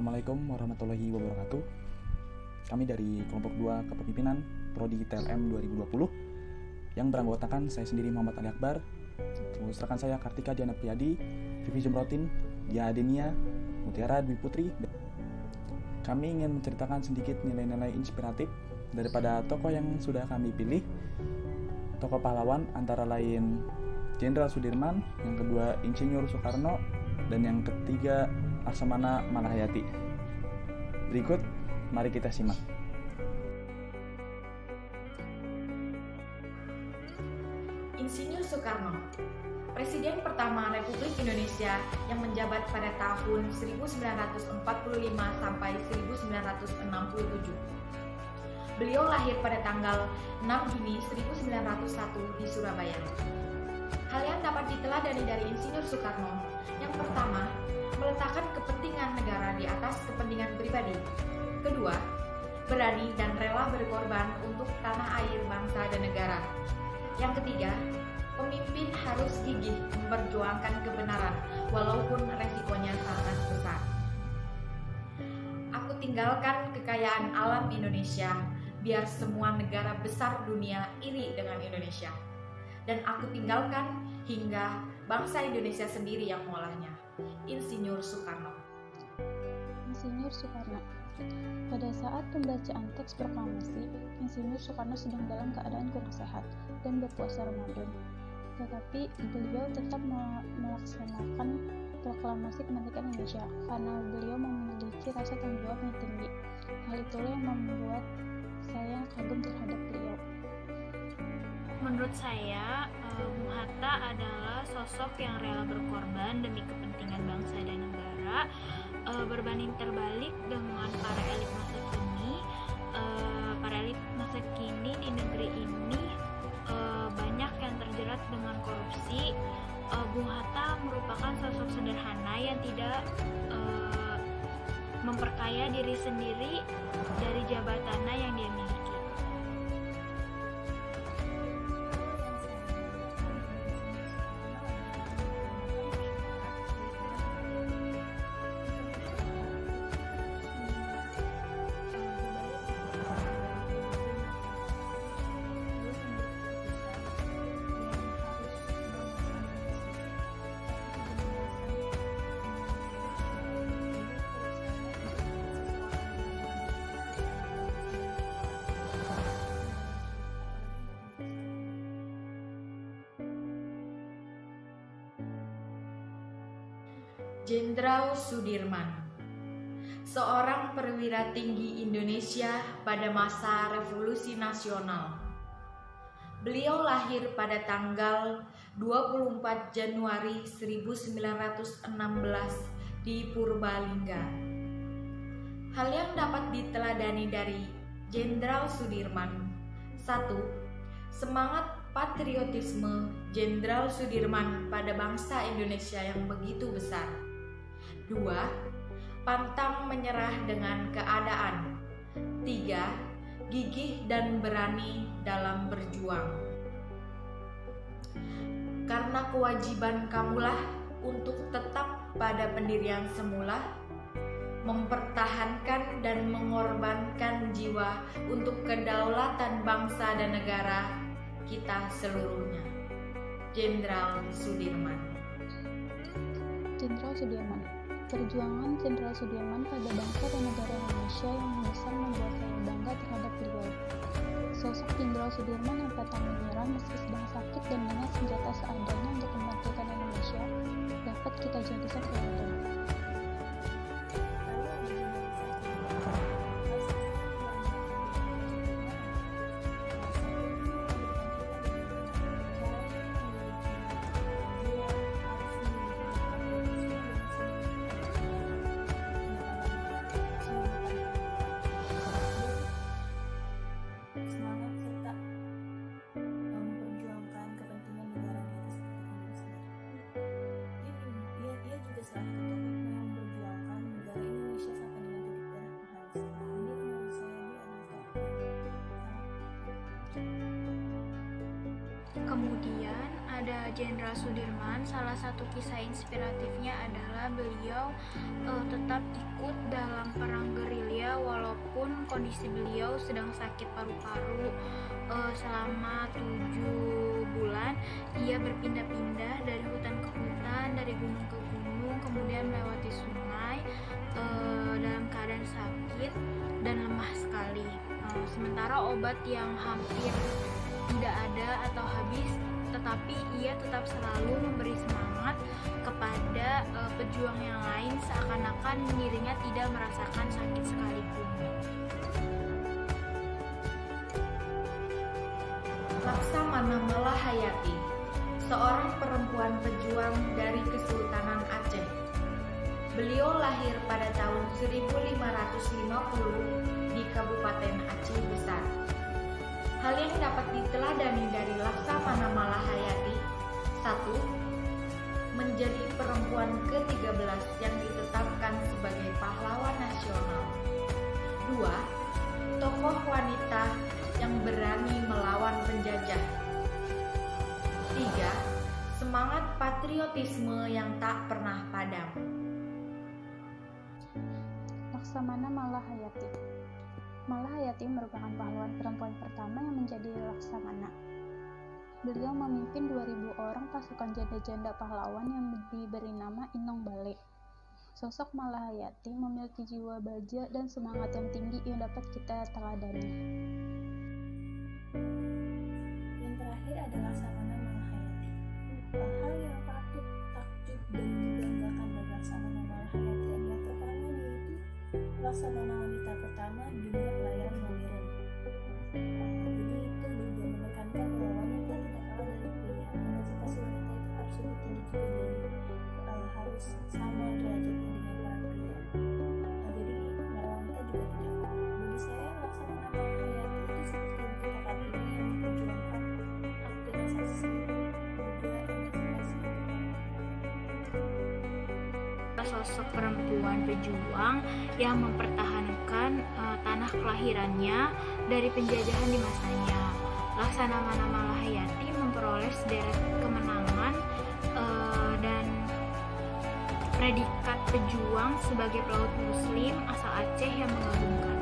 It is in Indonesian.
Assalamualaikum warahmatullahi wabarakatuh. Kami dari kelompok 2 Kepemimpinan Prodi TLM 2020 yang beranggotakan saya sendiri Muhammad Ali Akbar, terus rekan saya Kartika Diana Priyadi, Vivi Jumrotin, Dia Adenia, Mutiara Dwi Putri. Kami ingin menceritakan sedikit nilai-nilai inspiratif daripada tokoh yang sudah kami pilih. Tokoh pahlawan antara lain Jenderal Sudirman, yang kedua Insinyur Soekarno, dan yang ketiga Laksamana Malahayati. Berikut, mari kita simak. Insinyur Soekarno, Presiden pertama Republik Indonesia yang menjabat pada tahun 1945 sampai 1967. Beliau lahir pada tanggal 6 Juni 1901 di Surabaya. Hal yang dapat diteladani dari Insinyur Soekarno, yang pertama, meletakkan kepentingan negara di atas kepentingan pribadi. Kedua, berani dan rela berkorban untuk tanah air, bangsa, dan negara. Yang ketiga, pemimpin harus gigih memperjuangkan kebenaran walaupun resikonya sangat besar. Aku tinggalkan kekayaan alam Indonesia biar semua negara besar dunia iri dengan Indonesia. Dan aku tinggalkan hingga bangsa Indonesia sendiri yang mengolahnya. Insinyur Soekarno. Insinyur Soekarno. Pada saat pembacaan teks proklamasi, Insinyur Soekarno sedang dalam keadaan kurang sehat dan berpuasa Ramadan. Tetapi beliau tetap melaksanakan proklamasi kemerdekaan Indonesia karena beliau memiliki rasa tanggung jawab yang tinggi. Hal itulah yang membuat saya kagum terhadap beliau. Menurut saya, Bung Hatta adalah sosok yang rela berkorban demi kepentingan bangsa dan negara. Berbanding terbalik dengan para elit masa kini, para elit masa kini di negeri ini banyak yang terjerat dengan korupsi. Bung Hatta merupakan sosok sederhana yang tidak memperkaya diri sendiri dari jabatannya yang dia miliki. Jenderal Sudirman, seorang perwira tinggi Indonesia pada masa Revolusi Nasional. Beliau lahir pada tanggal 24 Januari 1916 di Purbalingga. Hal yang dapat diteladani dari Jenderal Sudirman: 1. Semangat patriotisme Jenderal Sudirman pada bangsa Indonesia yang begitu besar. 2. Pantang menyerah dengan keadaan. 3. Gigih dan berani dalam berjuang. Karena kewajiban kamulah untuk tetap pada pendirian semula, mempertahankan dan mengorbankan jiwa untuk kedaulatan bangsa dan negara kita seluruhnya. Jenderal Sudirman. Jenderal Sudirman. Perjuangan Jenderal Sudirman pada bangsa dan negara Indonesia yang besar membuat saya bangga terhadap beliau. Sosok Jenderal Sudirman yang pantang menyerah meski sedang sakit dan dengan senjata seadanya untuk kemerdekaan Indonesia dapat kita jadikan teladan. Kemudian ada Jenderal Sudirman, salah satu kisah inspiratifnya adalah beliau tetap ikut dalam perang gerilya walaupun kondisi beliau sedang sakit paru-paru. Selama 7 bulan ia berpindah-pindah dari hutan ke hutan, dari gunung ke gunung, kemudian melewati sungai dalam keadaan sakit dan lemah sekali. Sementara obat yang hampir tidak ada atau habis, tetapi ia tetap selalu memberi semangat kepada pejuang yang lain, seakan-akan dirinya tidak merasakan sakit sekalipun. Laksamana Malahayati, seorang perempuan pejuang dari Kesultanan Aceh. Beliau lahir pada tahun 1550 di Kabupaten Aceh Besar. Hal yang dapat diteladani dari Laksamana Malahayati: 1. Menjadi perempuan ke-13 yang ditetapkan sebagai pahlawan nasional. 2. Tokoh wanita yang berani melawan penjajah. 3. Semangat patriotisme yang tak pernah padam. Laksamana Malahayati. Malahayati merupakan pahlawan perempuan pertama yang menjadi laksamana. Beliau memimpin 2000 orang pasukan janda-janda pahlawan yang diberi nama Inong Bale. Sosok Malahayati memiliki jiwa baja dan semangat yang tinggi yang dapat kita teladani. Yang terakhir adalah Laksamana Malahayati. Hal yang patut takjub dan dibanggakan dari Laksamana Malahayati adalah pertama, yaitu Laksamana wanita pertama di dunia pelayaran modern. Jadi itu juga menekankan bahwa wanita tidak kalah dari pria. Emansipasi wanita itu harus lebih tinggi juga dari harus sama derajatnya dengan para pria. Jadi wanita juga tidak kalah. Bagi saya Laksamana Malahayati itu seperti merupakan ini yang memperjuangkan hak dan asasi juga emansipasi. Sosok perempuan pejuang yang mempertahankan tanah kelahirannya dari penjajahan di masanya. Laksamana Malahayati memperoleh sederet kemenangan dan predikat pejuang sebagai pelaut muslim asal Aceh yang mengagumkan.